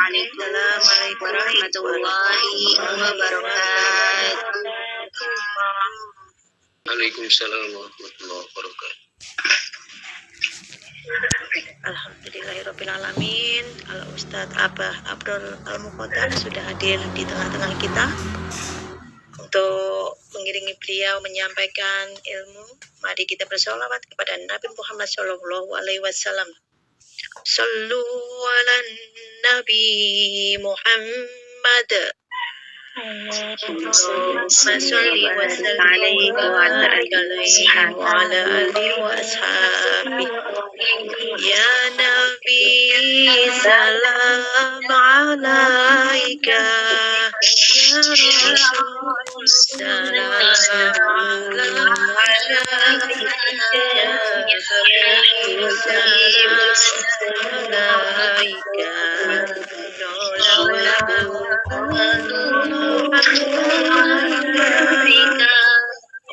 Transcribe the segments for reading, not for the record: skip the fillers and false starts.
Assalamualaikum warahmatullahi wabarakatuh. Waalaikumsalam warahmatullahi wabarakatuh. Alhamdulillahirrabbilalamin. Al-Ustadz Abah Abrol Al-Muqaddam sudah hadir di tengah-tengah kita untuk mengiringi beliau menyampaikan ilmu. Mari kita bersolawat kepada Nabi Muhammad SAW. Sallu ala Nabi Muhammad. Allahumma salli wa sallim alaihi wa ala alihi wa ashabihi. Ya Nabi salam alaika. Ya Rasul salam alaika. Ya Habib salam alaika.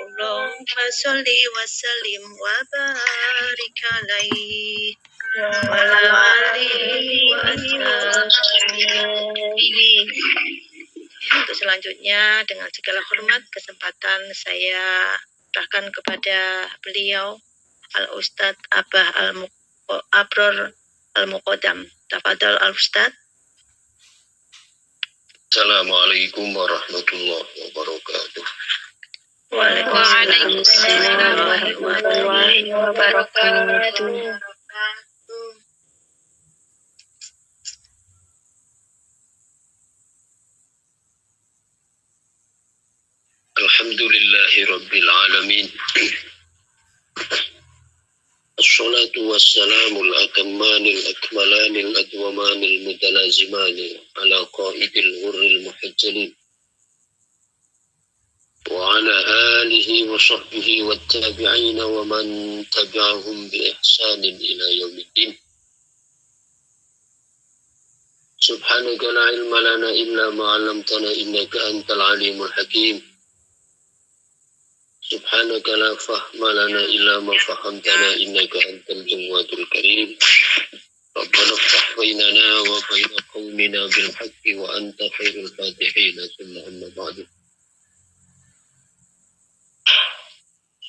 Allahumma salli wa sallim wa barik alaihi wa ala alihi wa ashabihi. Untuk selanjutnya dengan segala hormat kesempatan saya serahkan kepada beliau Al-Ustadz Abah Abror Al-Muqaddam. Tafadhol Al-Ustadz. Assalamualaikum warahmatullahi wabarakatuh. Waalaikumsalam warahmatullahi wabarakatuh. Alhamdulillahi rabbil alamin. Assalatu wassalamul atammanil akmalanil adwamanil mutalazimanil ala qaidil ghurril muhajjalin wa ala alihi wa sahbihi wa tabi'ina wa man tabi'ahum bi ihsanin ila yaumiddin. Subhanaka la ilma lana illa ma 'allamtana innaka antal alimul hakim. Subhanaka la fahma lana illa ma fahamtana innaka antal jawadul karim. Rabbana ftah bainana wa baina qaumina bil haqqi wa anta khairul fatihin. Summa amma ba'du.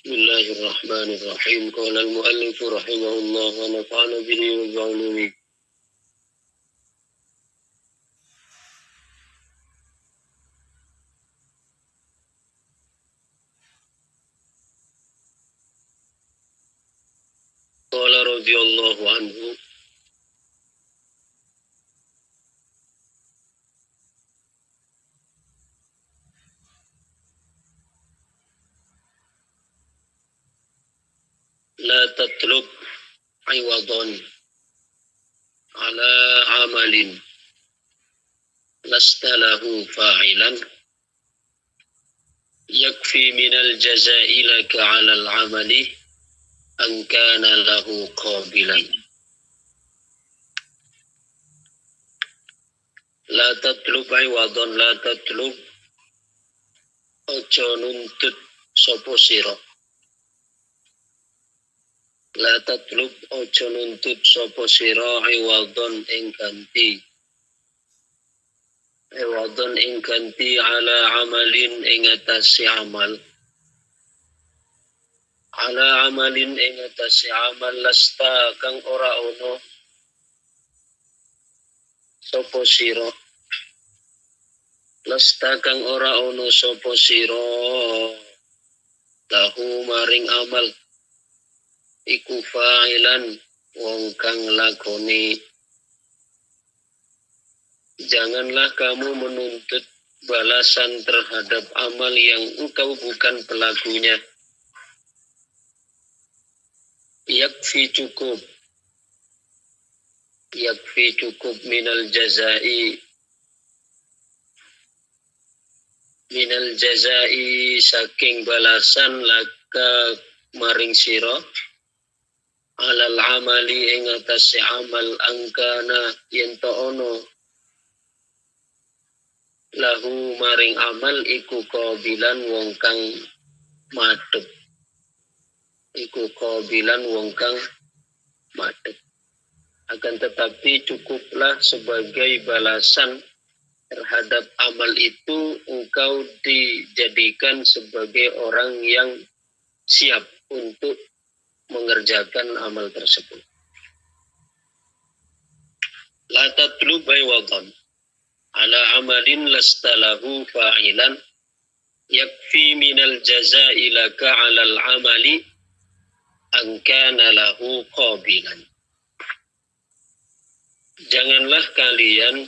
Bismillahirrahmanirrahim. Qala al-muallif rahimahullah wa nafa'ana bihi wa bi'ulumihi. Qala radhiyallahu anhu la tatlub iwadan ala amalin lasta lahu fa'ilan yakfi minal jazaa'i laka ala al-amali an kana lahu qabilan. La tatlub iwadan, la tatlub ojo nuntut sopo sira. La tatlub ojo nuntut sopo sira iwadan ing ganti. Iwadan ing ganti ala amalin ing atase amal. Ala amalin ing atase amal lasta kang ora ono sopo sira. Lasta kang ora ono sopo sira lahu maring amal iku fa'ilan wong kang lakoni. Janganlah kamu menuntut balasan terhadap amal yang engkau bukan pelakunya. Yakfi cukup minal jazai saking balasan laka maring sira alal amali ing atase amal angkana yen to ono lahu maring amal iku qabilan wong kang madhep. Iku qabilan wong kang madhep. Akan tetapi cukuplah sebagai balasan terhadap amal itu engkau dijadikan sebagai orang yang siap untuk mengerjakan amal tersebut. La tatlub aywadan ala amalin lastalahu fa'ilan yakfi minal jazai laka alal amali an kana lahu qabilan. Janganlah kalian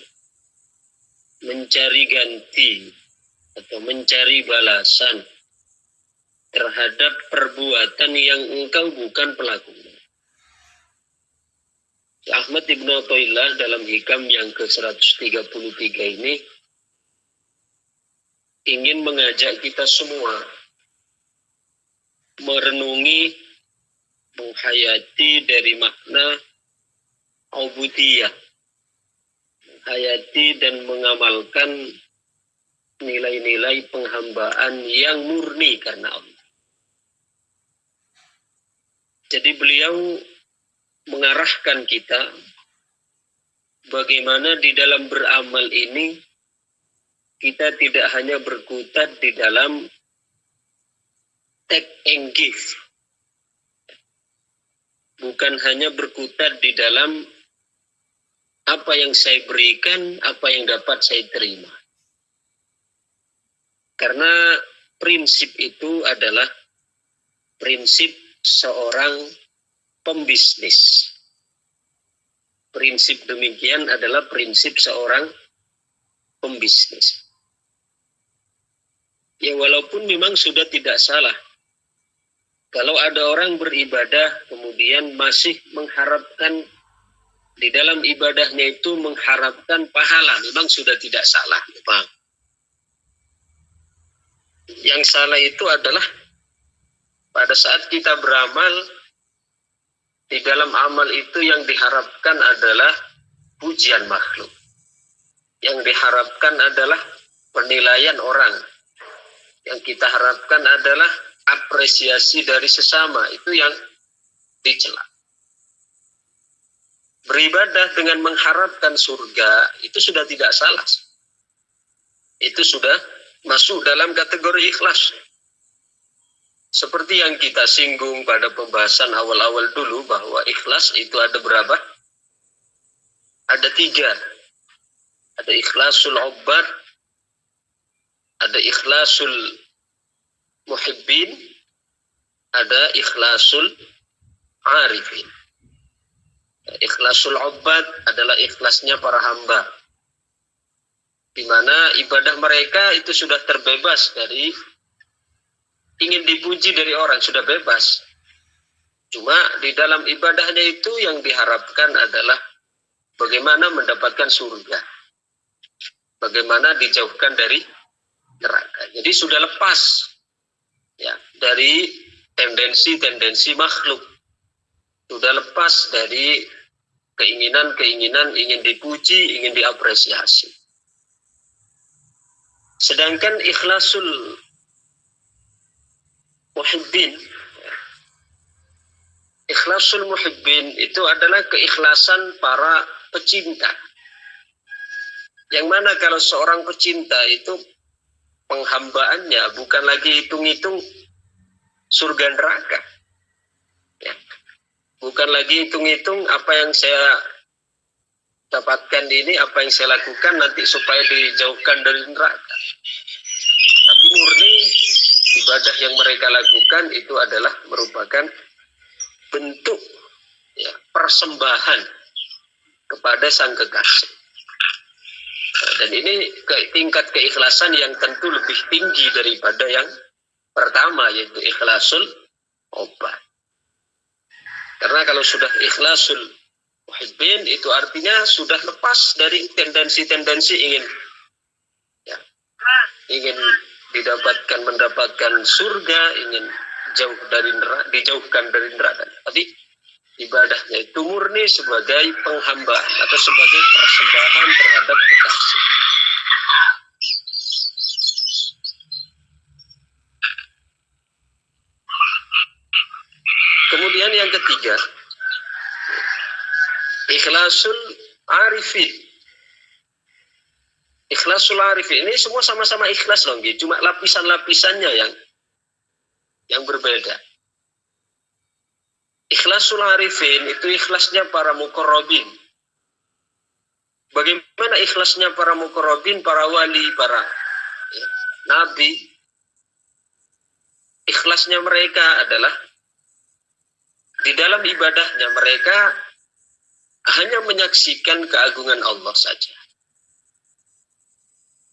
mencari ganti atau mencari balasan terhadap perbuatan yang engkau bukan pelakunya. Ahmad Ibn Athaillah dalam hikam yang ke-133 ini ingin mengajak kita semua merenungi, menghayati dari makna ubudiyah, menghayati dan mengamalkan nilai-nilai penghambaan yang murni karena Allah. Jadi beliau mengarahkan kita bagaimana di dalam beramal ini kita tidak hanya berkutat di dalam take and give, bukan hanya berkutat di dalam apa yang saya berikan, apa yang dapat saya terima. Karena prinsip itu adalah prinsip seorang pembisnis. Prinsip demikian adalah prinsip seorang pembisnis. Ya walaupun memang sudah tidak salah kalau ada orang beribadah kemudian masih mengharapkan di dalam ibadahnya itu mengharapkan pahala, memang sudah tidak salah. Memang. Yang salah itu adalah pada saat kita beramal, di dalam amal itu yang diharapkan adalah pujian makhluk. Yang diharapkan adalah penilaian orang. Yang kita harapkan adalah apresiasi dari sesama. Itu yang dicela. Beribadah dengan mengharapkan surga itu sudah tidak salah. Itu sudah masuk dalam kategori ikhlas. Seperti yang kita singgung pada pembahasan awal-awal dulu bahwa ikhlas itu ada berapa? Ada 3. Ada ikhlasul ubbad, ada ikhlasul muhibbin, ada ikhlasul arifin. Ikhlasul ubbad adalah ikhlasnya para hamba, di mana ibadah mereka itu sudah terbebas dari ingin dipuji dari orang, sudah bebas. Cuma di dalam ibadahnya itu yang diharapkan adalah bagaimana mendapatkan surga, bagaimana dijauhkan dari neraka. Jadi sudah lepas ya dari tendensi-tendensi makhluk, sudah lepas dari keinginan-keinginan ingin dipuji, ingin diapresiasi. Sedangkan ikhlasul muhibbin, ikhlasul muhibbin itu adalah keikhlasan para pecinta. Yang mana kalau seorang pecinta itu penghambaannya bukan lagi hitung-hitung surga neraka. Ya. Bukan lagi hitung-hitung apa yang saya dapatkan ini, apa yang saya lakukan nanti supaya dijauhkan dari neraka. Tapi murni ibadah yang mereka lakukan itu adalah merupakan bentuk ya, persembahan kepada sang kekasih. Dan ini tingkat keikhlasan yang tentu lebih tinggi daripada yang pertama, yaitu ikhlasul ubbad. Karena kalau sudah ikhlasul muhibbin itu artinya sudah lepas dari tendensi-tendensi ingin mendapatkan surga, ingin dijauhkan dari neraka. Tapi ibadahnya itu murni sebagai penghambaan atau sebagai persembahan terhadap kekasih. Kemudian yang ketiga, ikhlasul arifin. Ikhlasul arifin ini semua sama-sama ikhlas loh, cuma lapisan-lapisannya yang berbeda. Ikhlasul arifin itu ikhlasnya para muqarrabin. Bagaimana ikhlasnya para muqarrabin, para wali, para nabi? Ikhlasnya mereka adalah di dalam ibadahnya mereka hanya menyaksikan keagungan Allah saja.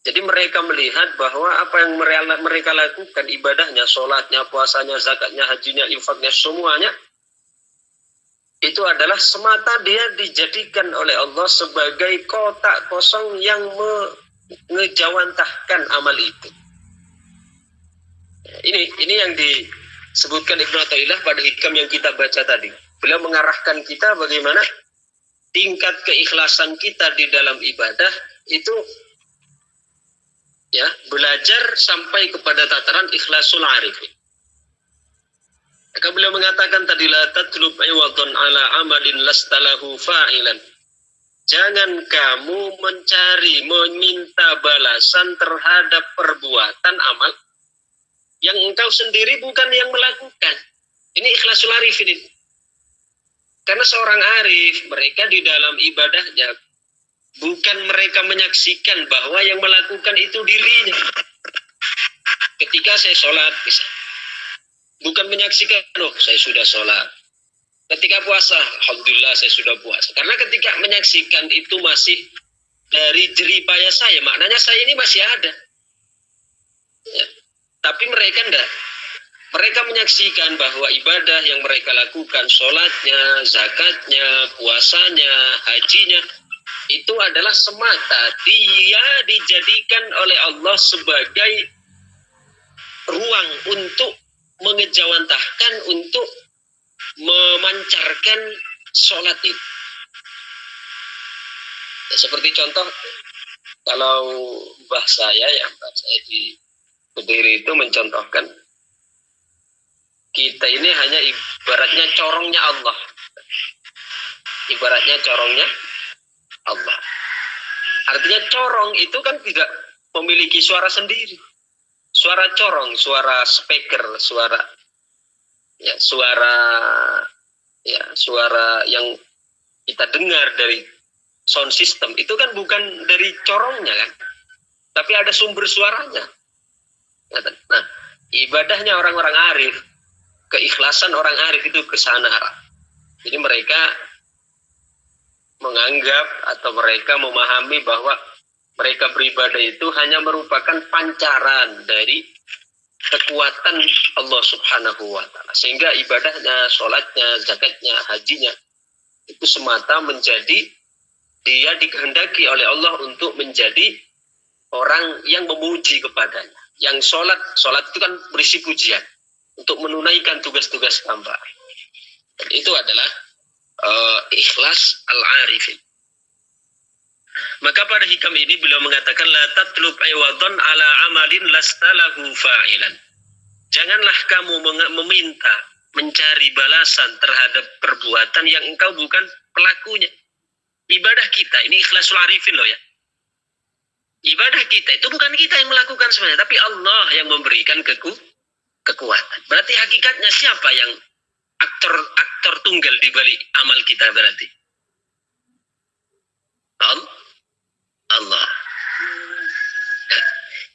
Jadi mereka melihat bahwa apa yang mereka lakukan, ibadahnya, sholatnya, puasanya, zakatnya, hajinya, infaknya, semuanya itu adalah semata dia dijadikan oleh Allah sebagai kotak kosong yang mengejawantahkan amal itu. Ini yang disebutkan Ibnu Athaillah pada hikam yang kita baca tadi. Beliau mengarahkan kita bagaimana tingkat keikhlasan kita di dalam ibadah itu ya belajar sampai kepada tataran ikhlasul arifin. Maka beliau mengatakan tadi, la tatlub iwadun ala amalin lastalahu fa'ilan. Jangan kamu meminta balasan terhadap perbuatan amal yang engkau sendiri bukan yang melakukan. Ini ikhlasul arifin ini. Karena seorang arif, mereka di dalam ibadahnya bukan mereka menyaksikan bahwa yang melakukan itu dirinya. Ketika saya sholat, misalnya, bukan menyaksikan, oh saya sudah sholat. Ketika puasa, alhamdulillah saya sudah puasa. Karena ketika menyaksikan itu masih dari jeripaya saya, maknanya saya ini masih ada. Ya. Tapi mereka enggak. Mereka menyaksikan bahwa ibadah yang mereka lakukan, sholatnya, zakatnya, puasanya, hajinya, itu adalah semata dia dijadikan oleh Allah sebagai ruang untuk mengejawantahkan, untuk memancarkan sholat itu. Ya, seperti contoh, kalau mbah saya di Kediri itu mencontohkan, kita ini hanya ibaratnya corongnya Allah. Ibaratnya corongnya Allah. Artinya corong itu kan tidak memiliki suara sendiri. Suara corong, suara speaker, suara yang kita dengar dari sound system itu kan bukan dari corongnya kan, tapi ada sumber suaranya. Nah, ibadahnya orang-orang arif, keikhlasan orang arif itu ke sana. Jadi mereka menganggap atau mereka memahami bahwa mereka beribadah itu hanya merupakan pancaran dari kekuatan Allah Subhanahu wa ta'ala. Sehingga ibadahnya, sholatnya, zakatnya, hajinya itu semata menjadi dia dikehendaki oleh Allah untuk menjadi orang yang memuji kepadanya. Yang sholat itu kan berisi pujian untuk menunaikan tugas-tugas hamba. Dan itu adalah ikhlas al-arifin. Maka pada hikam ini beliau mengatakan, la tatlub iwadun ala amalin lastalahu fa'ilan. Janganlah kamu meminta, mencari balasan terhadap perbuatan yang engkau bukan pelakunya. Ibadah kita, ini ikhlasul arifin loh ya. Ibadah kita itu bukan kita yang melakukan sebenarnya, tapi Allah yang memberikan kekuatan. Berarti hakikatnya siapa yang aktor tunggal di balik amal kita berarti? Allah.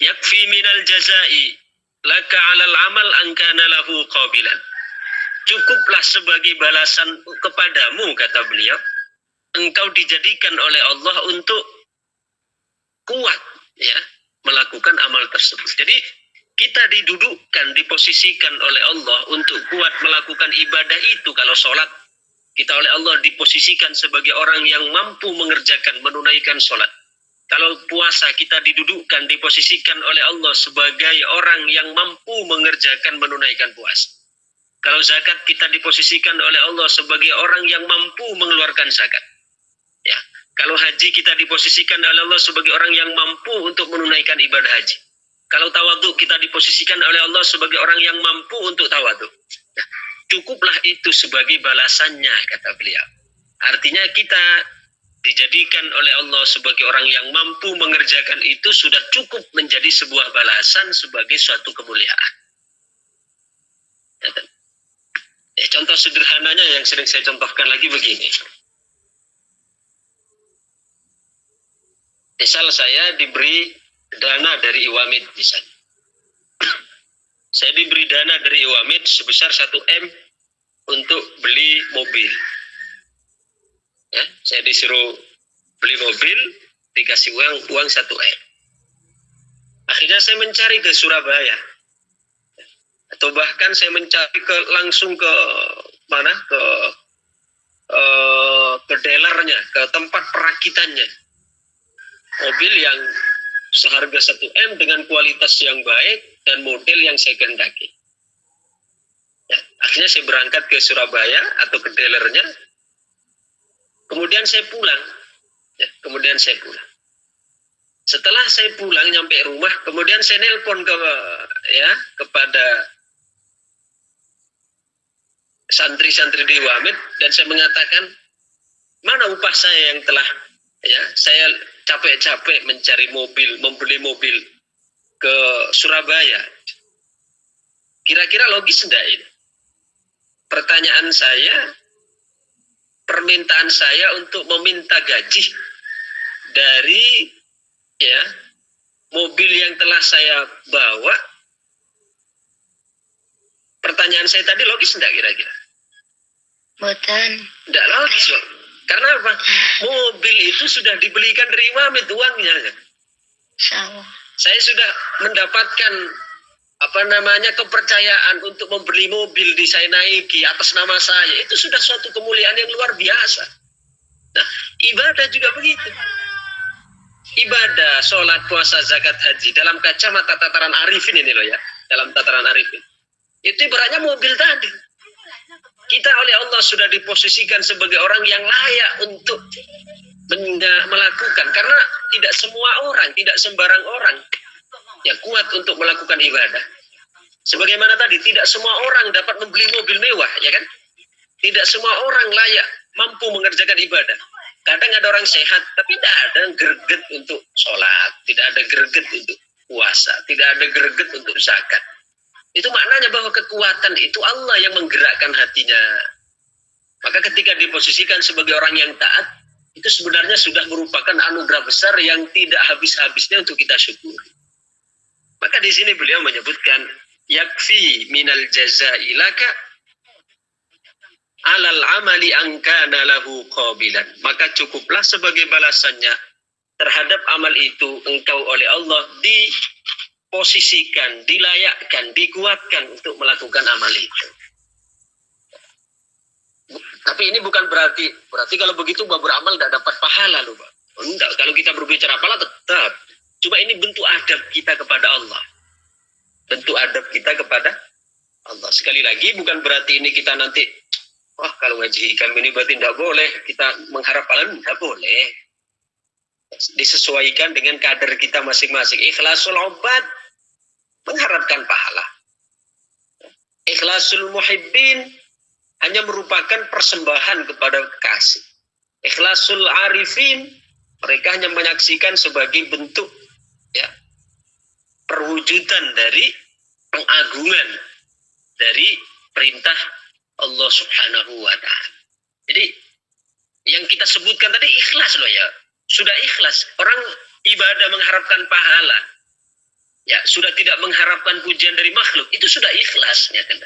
Yakfi minal jazai laka alal amal angkana lahu qabilan. Cukuplah sebagai balasan kepadamu, kata beliau, engkau dijadikan oleh Allah untuk kuat ya melakukan amal tersebut. Jadi kita didudukkan, diposisikan oleh Allah untuk kuat melakukan ibadah itu. Kalau sholat, kita oleh Allah diposisikan sebagai orang yang mampu mengerjakan, menunaikan sholat. Kalau puasa, kita didudukkan, diposisikan oleh Allah sebagai orang yang mampu mengerjakan, menunaikan puasa. Kalau zakat, kita diposisikan oleh Allah sebagai orang yang mampu mengeluarkan zakat. Ya. Kalau haji, kita diposisikan oleh Allah sebagai orang yang mampu untuk menunaikan ibadah haji. Kalau tawadhu, kita diposisikan oleh Allah sebagai orang yang mampu untuk tawadhu. Nah, cukuplah itu sebagai balasannya, kata beliau. Artinya kita dijadikan oleh Allah sebagai orang yang mampu mengerjakan itu sudah cukup menjadi sebuah balasan sebagai suatu kemuliaan. Contoh sederhananya yang sering saya contohkan lagi begini. Misal saya diberi dana dari Iwamid misalnya. Saya diberi dana dari Iwamid sebesar 1 M untuk beli mobil. Ya, saya disuruh beli mobil, dikasih uang 1 M. Akhirnya saya mencari ke Surabaya. Atau bahkan saya mencari langsung ke mana? Ke dealernya, ke tempat perakitannya. Mobil yang seharga 1 M dengan kualitas yang baik dan model yang saya kehendaki. Ya, akhirnya saya berangkat ke Surabaya atau ke dealernya. Kemudian saya pulang. Ya, kemudian saya pulang. Setelah saya pulang nyampe rumah, kemudian saya nelpon kepada santri-santri di Wamid dan saya mengatakan, mana upah saya yang telah saya capek-capek mencari mobil, membeli mobil ke Surabaya. Kira-kira logis enggak ini? Pertanyaan saya, permintaan saya untuk meminta gaji dari mobil yang telah saya bawa. Pertanyaan saya tadi logis enggak kira-kira? Boten. Enggak logis, Pak. Karena apa? Mobil itu sudah dibelikan dari Wamid uangnya. Salah. Saya sudah mendapatkan kepercayaan untuk membeli mobil saya naiki atas nama saya. Itu sudah suatu kemuliaan yang luar biasa. Nah, ibadah juga begitu. Ibadah, sholat, puasa, zakat, haji dalam kacamata tataran arifin ini loh ya, dalam tataran arifin. Itu ibaratnya mobil tadi. Kita oleh Allah sudah diposisikan sebagai orang yang layak untuk melakukan, karena tidak semua orang, tidak sembarang orang yang kuat untuk melakukan ibadah. Sebagaimana tadi, tidak semua orang dapat membeli mobil mewah, ya kan? Tidak semua orang layak mampu mengerjakan ibadah. Kadang ada orang sehat, tapi tidak ada greget untuk sholat, tidak ada greget untuk puasa, tidak ada greget untuk zakat. Itu maknanya bahwa kekuatan itu Allah yang menggerakkan hatinya. Maka ketika diposisikan sebagai orang yang taat, itu sebenarnya sudah merupakan anugerah besar yang tidak habis-habisnya untuk kita syukuri. Maka di sini beliau menyebutkan, yakfi minal jazai laka alal amali angkana lahu qabilan. Maka cukuplah sebagai balasannya terhadap amal itu engkau oleh Allah diposisikan, dilayakkan, dikuatkan untuk melakukan amal itu. Tapi ini bukan berarti kalau begitu beramal tidak dapat pahala loh, Pak. Enggak, kalau kita berbicara pahala tetap. Cuma ini bentuk adab kita kepada Allah. Bentuk adab kita kepada Allah. Sekali lagi bukan berarti ini kita nanti, kalau ngaji kami ini berarti tidak boleh kita mengharap pahala, tidak boleh. Disesuaikan dengan kadar kita masing-masing. Ikhlasul ubad, mengharapkan pahala. Ikhlasul muhibbin, hanya merupakan persembahan kepada kekasih. Ikhlasul arifin, mereka hanya menyaksikan sebagai bentuk perwujudan dari pengagungan dari perintah Allah Subhanahu wa ta'ala. Jadi yang kita sebutkan tadi ikhlas loh ya. Sudah ikhlas. Orang ibadah mengharapkan pahala. Ya, sudah tidak mengharapkan pujian dari makhluk. Itu sudah ikhlas. Ya, kan?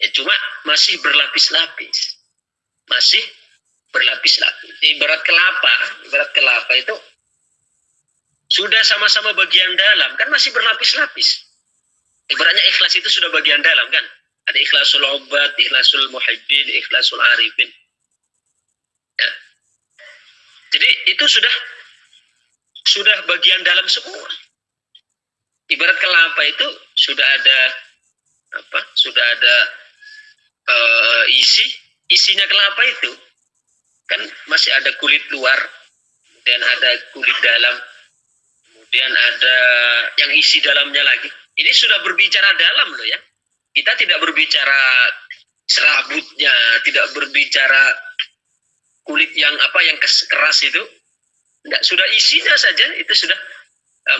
Ya, cuma masih berlapis-lapis. Masih berlapis-lapis. Ibarat kelapa itu sudah sama-sama bagian dalam. Kan masih berlapis-lapis. Ibaratnya ikhlas itu sudah bagian dalam kan. Ada ikhlasul ubad, ikhlasul muhibbin, ikhlasul arifin. Ya. Jadi itu sudah bagian dalam semua. Ibarat kelapa itu sudah ada isinya kelapa itu kan masih ada kulit luar dan ada kulit dalam, kemudian ada yang isi dalamnya lagi. Ini sudah berbicara dalam loh ya. Kita tidak berbicara serabutnya, tidak berbicara kulit yang keras itu, enggak, sudah isinya saja itu sudah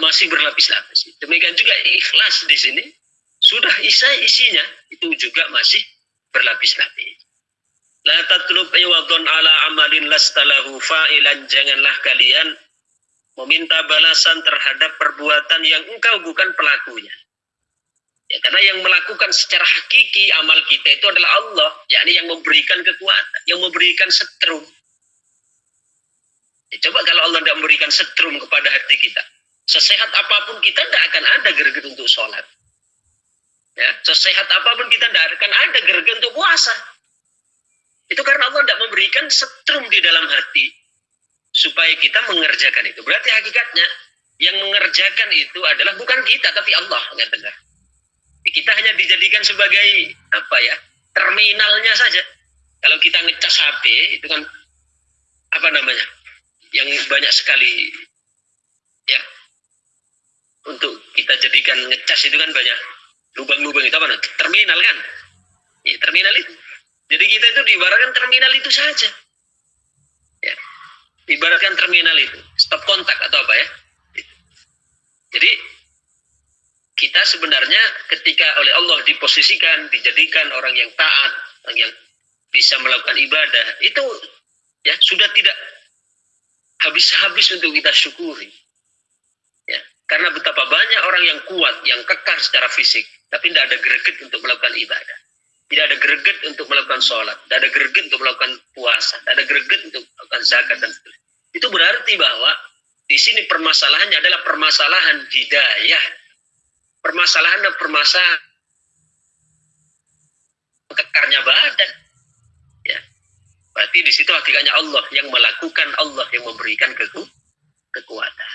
masih berlapis-lapis. Demikian juga ikhlas di sini, sudah isinya itu juga masih berlapis-lapis. La tatlub iwadun ala amalin lastalahu fa'ilan, janganlah kalian meminta balasan terhadap perbuatan yang engkau bukan pelakunya. Ya, karena yang melakukan secara hakiki amal kita itu adalah Allah, yakni yang memberikan kekuatan, yang memberikan setrum. Ya, coba kalau Allah tidak memberikan setrum kepada hati kita, sesehat apapun kita tidak akan ada greget untuk sholat. Ya, sesehat apapun kita tidak akan ada greget untuk puasa. Itu karena Allah tidak memberikan setrum di dalam hati supaya kita mengerjakan itu. Berarti hakikatnya yang mengerjakan itu adalah bukan kita tapi Allah. Kita hanya dijadikan sebagai terminalnya saja. Kalau kita ngecas HP itu kan yang banyak sekali ya untuk kita jadikan ngecas itu kan banyak lubang-lubang itu terminal kan? Ya, terminal itu. Jadi kita itu diibaratkan terminal itu saja. Ya. Ibaratkan terminal itu, stop kontak atau apa ya. Jadi kita sebenarnya ketika oleh Allah diposisikan, dijadikan orang yang taat, orang yang bisa melakukan ibadah, itu ya sudah tidak habis-habis untuk kita syukuri. Ya, karena betapa banyak orang yang kuat, yang kekar secara fisik, tapi tidak ada greget untuk melakukan ibadah. Tidak ada greget untuk melakukan sholat, tidak ada greget untuk melakukan puasa, tidak ada greget untuk melakukan zakat dan sebagainya. Itu berarti bahwa di sini permasalahannya adalah permasalahan hidayah. Permasalahan kekarnya badan. Ya. Berarti di situ hakikatnya Allah yang melakukan, Allah yang memberikan kekuatan.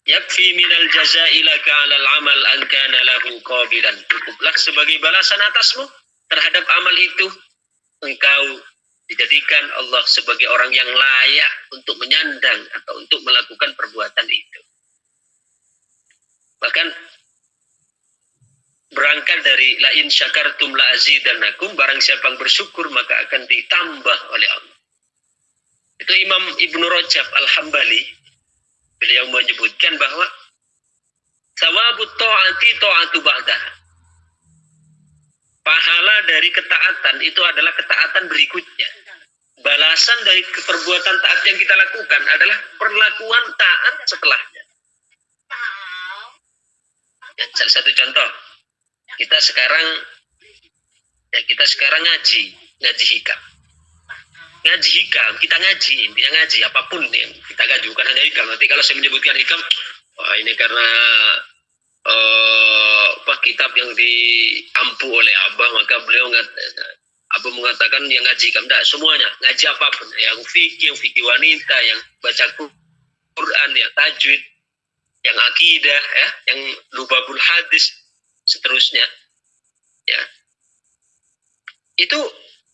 Yakfi minal jazaa'i laka 'alal 'amal an kana lahu qabilan. Cukuplah sebagai balasan atasmu terhadap amal itu, engkau dijadikan Allah sebagai orang yang layak untuk menyandang atau untuk melakukan perbuatan itu. Bahkan berangkat dari la in syakartum la azidannakum, barang siapa yang bersyukur maka akan ditambah oleh Allah. Itu Imam Ibnu Rajab Al-Hambali, beliau menyebutkan bahwa sawabut ta'ati ta'atu ba'daha. Pahala dari ketaatan itu adalah ketaatan berikutnya. Balasan dari perbuatan taat yang kita lakukan adalah perlakuan taat setelahnya. Ya, salah satu contoh, kita sekarang ngaji hikam. Ngaji hikam, kita ngaji, intinya ngaji apapun yang kita ngaji, bukan hanya hikam. Nanti kalau saya menyebutkan hikam, wah ini karena kitab yang diampu oleh Abah, maka Abah mengatakan yang ngaji hikam. Tidak, semuanya, ngaji apapun, yang fikih wanita, yang baca Quran, yang tajwid, yang akidah, ya, yang lubabul hadis, seterusnya, ya, itu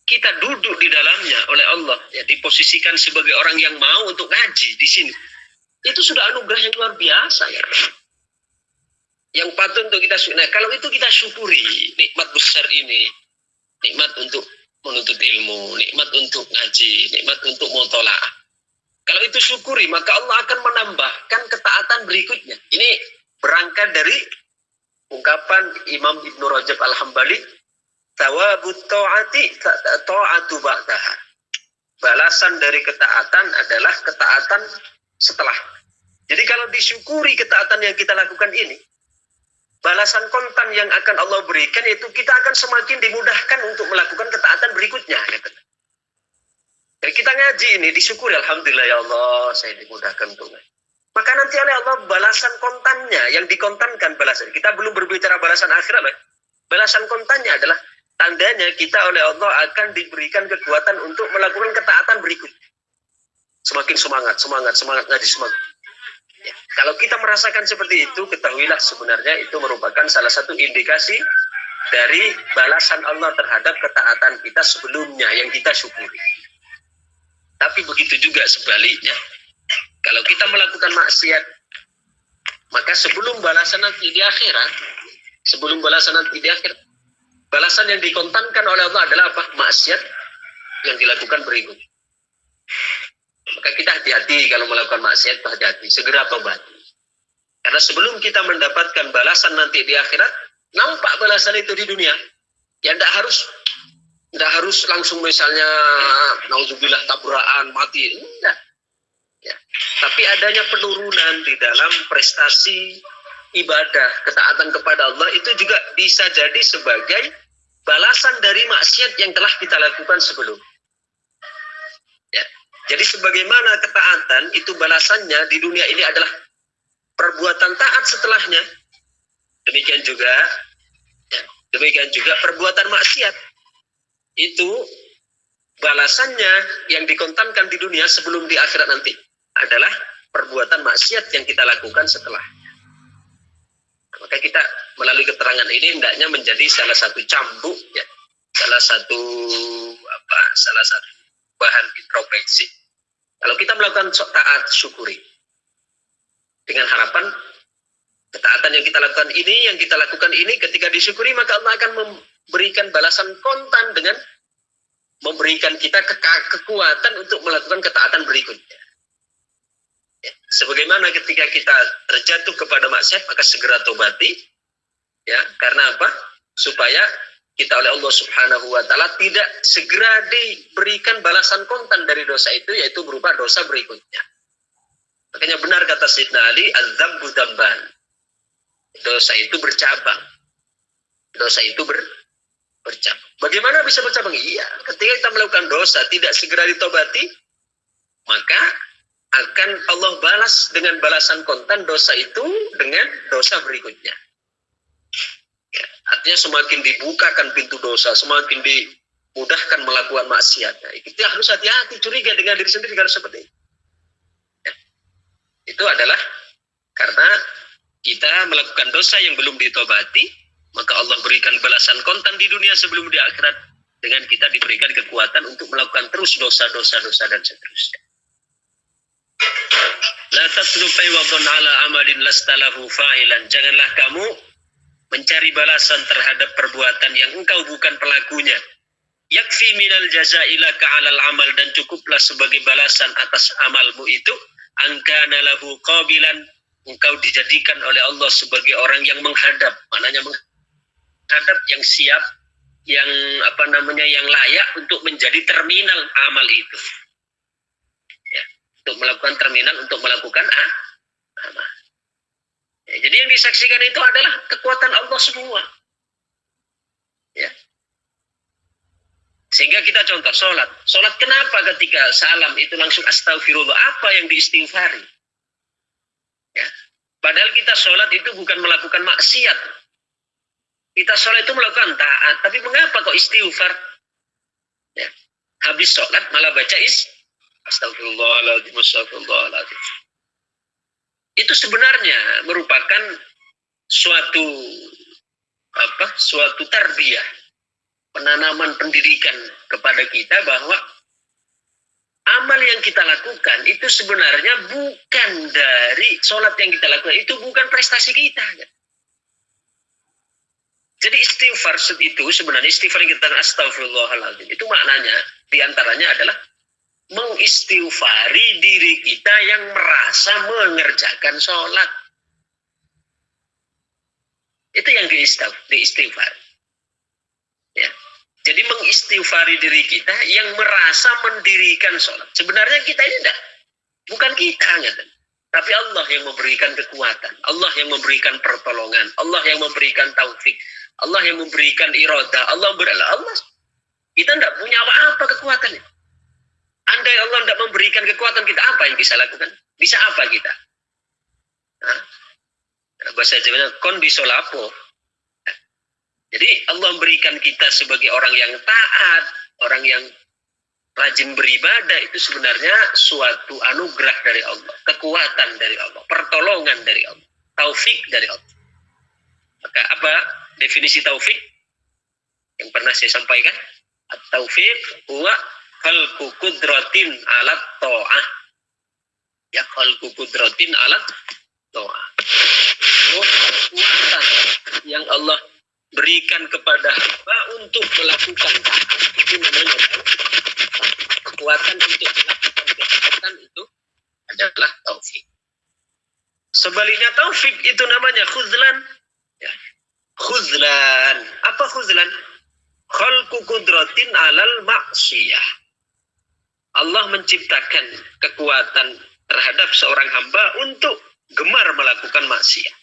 kita duduk di dalamnya oleh Allah, ya, diposisikan sebagai orang yang mau untuk ngaji di sini. Itu sudah anugerah yang luar biasa, ya. Yang patut untuk kita syukuri. Nah, kalau itu kita syukuri nikmat besar ini, nikmat untuk menuntut ilmu, nikmat untuk ngaji, nikmat untuk mutola'ah. Kalau itu syukuri, maka Allah akan menambahkan ketaatan berikutnya. Ini berangkat dari ungkapan Imam Ibnu Rajab Al-Hambali, thawabut ta'ati ta'atu ba'daha. Balasan dari ketaatan adalah ketaatan setelah. Jadi kalau disyukuri ketaatan yang kita lakukan ini, balasan kontan yang akan Allah berikan itu kita akan semakin dimudahkan untuk melakukan ketaatan berikutnya. Jadi kita ngaji ini disyukuri, alhamdulillah ya Allah saya dimudahkan untuk ngaji. Maka nanti oleh Allah balasan kontannya yang dikontankan balasan. Kita belum berbicara balasan akhirat. Balasan kontannya adalah tandanya kita oleh Allah akan diberikan kekuatan untuk melakukan ketaatan berikutnya. Semakin semangat ngaji semangat. Ya, kalau kita merasakan seperti itu, ketahuilah sebenarnya itu merupakan salah satu indikasi dari balasan Allah terhadap ketaatan kita sebelumnya yang kita syukuri. Tapi begitu juga sebaliknya. Kalau kita melakukan maksiat, maka sebelum balasan nanti di akhirat, balasan yang dikontankan oleh Allah adalah apa? Maksiat yang dilakukan berikut. Maka kita hati-hati kalau melakukan maksiat, hati-hati, segera tobat. Karena sebelum kita mendapatkan balasan nanti di akhirat, nampak balasan itu di dunia. Ya tidak harus langsung misalnya nauzubillah tabrakan mati, enggak. Ya. Tapi adanya penurunan di dalam prestasi ibadah, ketaatan kepada Allah itu juga bisa jadi sebagai balasan dari maksiat yang telah kita lakukan sebelum. Ya. Jadi sebagaimana ketaatan itu balasannya di dunia ini adalah perbuatan taat setelahnya. Demikian juga perbuatan maksiat. Itu balasannya yang dikontankan di dunia sebelum di akhirat nanti adalah perbuatan maksiat yang kita lakukan setelahnya. Maka kita melalui keterangan ini hendaknya menjadi salah satu cambuk, ya, salah satu bahan introspeksi. Kalau kita melakukan taat, syukuri dengan harapan ketaatan yang kita lakukan ini ketika disyukuri maka Allah akan memberikan balasan kontan dengan memberikan kita kekuatan untuk melakukan ketaatan berikutnya. Ya, sebagaimana ketika kita terjatuh kepada maksiat maka segera tobati, ya, karena apa? Supaya kita oleh Allah Subhanahu wa taala tidak segera diberikan balasan kontan dari dosa itu, yaitu berupa dosa berikutnya. Makanya benar kata Sayyidina Ali, az-dzambu dzamban. Dosa itu bercabang. Dosa itu bercabang. Bagaimana bisa bercabang? Iya, ketika kita melakukan dosa tidak segera ditobati, maka akan Allah balas dengan balasan kontan dosa itu dengan dosa berikutnya. Ya, artinya semakin dibukakan pintu dosa, semakin dimudahkan melakukan maksiat. Nah, kita harus hati-hati, curiga dengan diri sendiri kalau seperti itu. Ya, itu adalah karena kita melakukan dosa yang belum ditobati, maka Allah berikan balasan kontan di dunia sebelum di akhirat dengan kita diberikan kekuatan untuk melakukan terus dosa-dosa dan seterusnya. La tatlub aywadun ala amalin lastalahu fa'ilan. Janganlah kamu mencari balasan terhadap perbuatan yang engkau bukan pelakunya. Yakfi minal jazaila ka'alal amal, dan cukuplah sebagai balasan atas amalmu itu angkana lahu qabilan, engkau dijadikan oleh Allah sebagai orang yang menghadap, maknanya menghadap, yang siap, yang yang layak untuk menjadi terminal amal itu. Ya, untuk melakukan terminal, untuk melakukan amal. Ya, jadi yang disaksikan itu adalah kekuatan Allah semua. Ya. Sehingga kita contoh sholat. Sholat kenapa ketika salam itu langsung astagfirullah? Apa yang diistighfari? Ya. Padahal kita sholat itu bukan melakukan maksiat. Kita sholat itu melakukan taat. Tapi mengapa kok istighfar? Ya. Habis sholat malah baca astagfirullahaladzim, astagfirullahaladzim. Itu sebenarnya merupakan suatu tarbiyah, penanaman pendidikan kepada kita bahwa amal yang kita lakukan itu sebenarnya bukan dari sholat yang kita lakukan, itu bukan prestasi kita. Jadi istighfar itu sebenarnya istighfar yang kita astagfirullahaladzim itu maknanya diantaranya adalah mengistighfari diri kita yang merasa mengerjakan sholat. Itu yang diistighfar. Ya. Jadi mengistighfari diri kita yang merasa mendirikan sholat. Sebenarnya kita ini bukan kita, tapi Allah yang memberikan kekuatan, Allah yang memberikan pertolongan, Allah yang memberikan taufik, Allah yang memberikan iradah, Allah. Kita tidak punya apa-apa kekuatannya. Andai Allah tidak memberikan kekuatan kita, apa yang bisa lakukan? Bisa apa kita? Bahasa Jawanya kon bisa lapo. Jadi Allah memberikan kita sebagai orang yang taat, orang yang rajin beribadah, itu sebenarnya suatu anugerah dari Allah, kekuatan dari Allah, pertolongan dari Allah, taufik dari Allah. Maka apa definisi taufik yang pernah saya sampaikan? At-taufik huwa khalqu qudratin alat ta'ah. Ya, khalqu qudratin alat ta'ah. Kekuatan yang Allah berikan kepada hamba untuk melakukan taat. Itu namanya kekuatan kekuatan untuk melakukan ketaatan itu adalah taufik. Sebaliknya taufik itu namanya khuzlan. Ya. Khuzlan. Apa khuzlan? Khalqu qudratin alal maksiyah. Allah menciptakan kekuatan terhadap seorang hamba untuk gemar melakukan maksiat.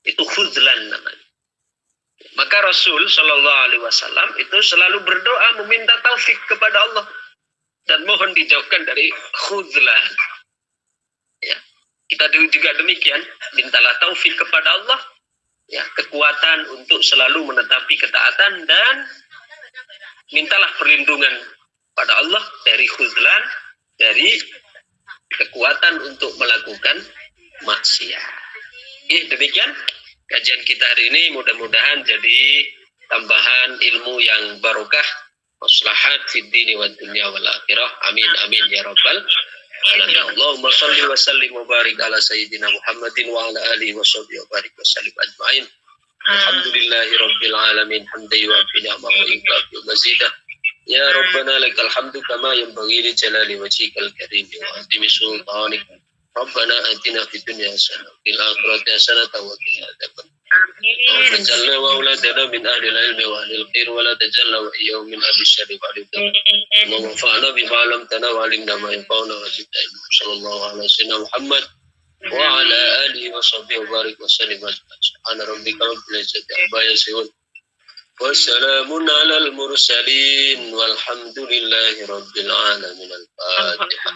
Itu khuzlan namanya. Maka Rasul Shallallahu Alaihi Wasallam itu selalu berdoa meminta taufik kepada Allah dan mohon dijauhkan dari khuzlan. Ya, kita juga demikian, mintalah taufik kepada Allah, ya, kekuatan untuk selalu menetapi ketaatan dan mintalah perlindungan pada Allah dari khuzlan, dari kekuatan untuk melakukan maksiat. Demikian kajian kita hari ini, mudah-mudahan jadi tambahan ilmu yang barokah, maslahat fid dini wad dunya wal akhirah. Amin amin ya rabbal alamin. Allahumma shalli wa sallim wa barik ala sayyidina Muhammadin wa ala alihi wa sahbihi wa barik wa sallim ajma'in. Alhamdulillahi rabbil alamin, hamdan yuwafi ni'amahu wa yukafi mazidah. Ya rabbana lakal hamdu kama yanbaghi li jalali wajhikal karim wa azimi sultanik. Rabbana atina fid dunya hasanah wa fil akhirati hasanah wa qina adzabannar. Amin. Waj'alna wa auladana min ahli al-ilmi wa ahli al-khair wa la taj'alna wa iyyahum min ahli syarri wa ahli al-dhar. Wa wanfa'na bima 'allamtana wa 'allimna ma yanfa'una wa zidna ilma. Sallallahu alaihi wasallam Muhammad wa ala alihi wa sahbihi wa barik wa sallim ajma'in. Subhana rabbika rabbil izzati amma yasifun. Wa salamun 'alal mursalin walhamdulillahi rabbil alamin. Al-Fatihah.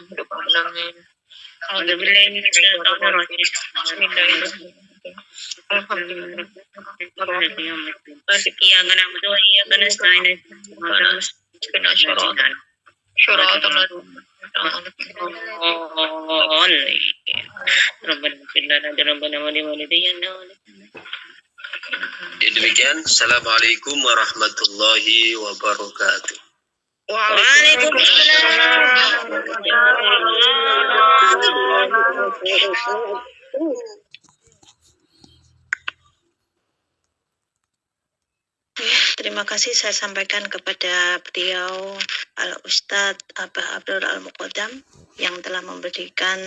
Demikian, assalamualaikum warahmatullahi wabarakatuh. Terima kasih saya sampaikan kepada beliau Al-Ustadz Abah Abdul Al-Muqaddam yang telah memberikan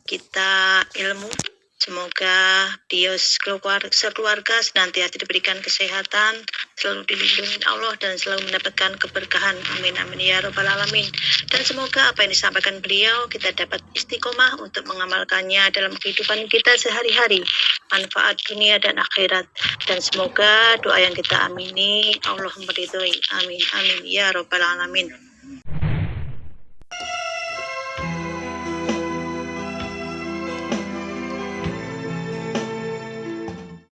kita ilmu. Semoga beliau sekeluarga senantiasa diberikan kesehatan, selalu dilindungi Allah dan selalu mendapatkan keberkahan. Amin amin ya rabbal alamin. Dan semoga apa yang disampaikan beliau kita dapat istiqomah untuk mengamalkannya dalam kehidupan kita sehari-hari, manfaat dunia dan akhirat. Dan semoga doa yang kita amini Allah meridhoi. Amin amin ya rabbal alamin.